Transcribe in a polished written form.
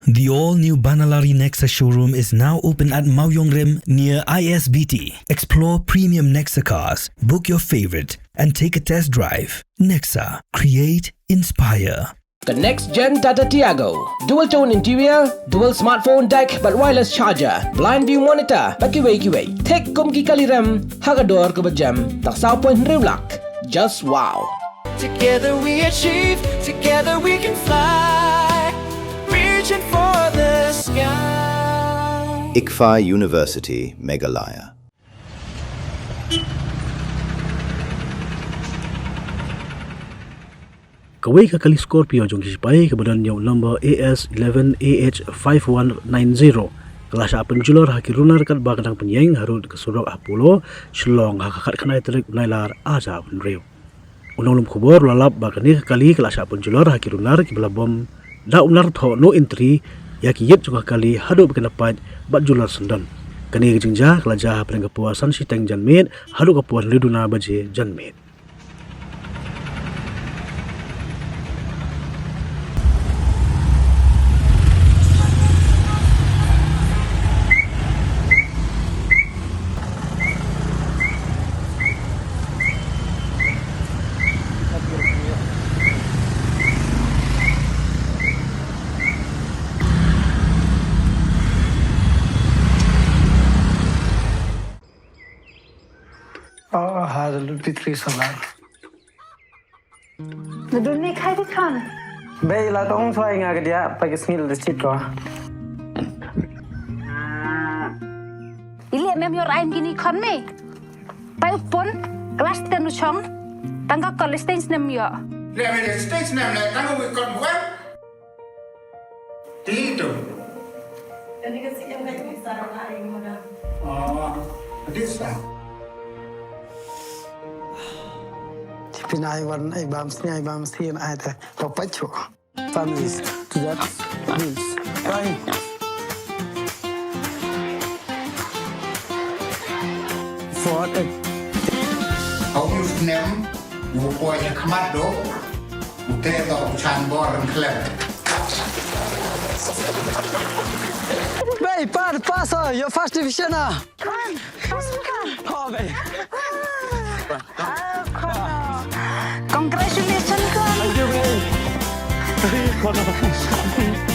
The all-new Banalari Nexa showroom is now open at Mauyongrim near ISBT. Explore premium Nexa cars, book your favorite, and take a test drive. Nexa. Create, inspire. The next-gen Tata Tiago. Dual-tone interior, dual smartphone deck but wireless charger, blind view monitor, bakiway. Take kumki kaliram, hagador kubajam, taksao point riulak. Just wow. Together we achieve, together we can fly, reaching for the sky. Ithuh University, Meghalaya. Kawai ka kali Scorpio jong Shipai kemudian yung number AS11AH5190 kelas apen julor haki runar kat bagadang penyeng harut kesurok Polo shlong hakakat kanai terik nailar aja Briew. Unang lum kubur lalap bagani kali kelas apen julor haki runar kibla bom da unar Thoh no entry yaki yet juga kali hadu bekenapat bat julor sendan. Kani kejengja kelajah pada kepuasan si teng janmit hadu kepuasan liduna baje janmit. Hazard Pitri Solar. The dunia khai thích con. Bây là tông xoay ngà cái dia pakai skill the chit ko. Ili mem yor aim gini con me. Pai upon kelas tenu chong. Tangga college stage nem yo. Let me stage nem le tangga we kon web. Tito. Ini kasi yang kayak bisa orang aing modal. Oh, this one. Pinai warna ai bam sin ai ta papacho. Families to that means. Right. For it. How you nem? You boy you come out do. You take the chan bor and clap. Bay, passa, your first division ah. Con, kan. Oh, bay. Congratulations, con. Thank you, bay.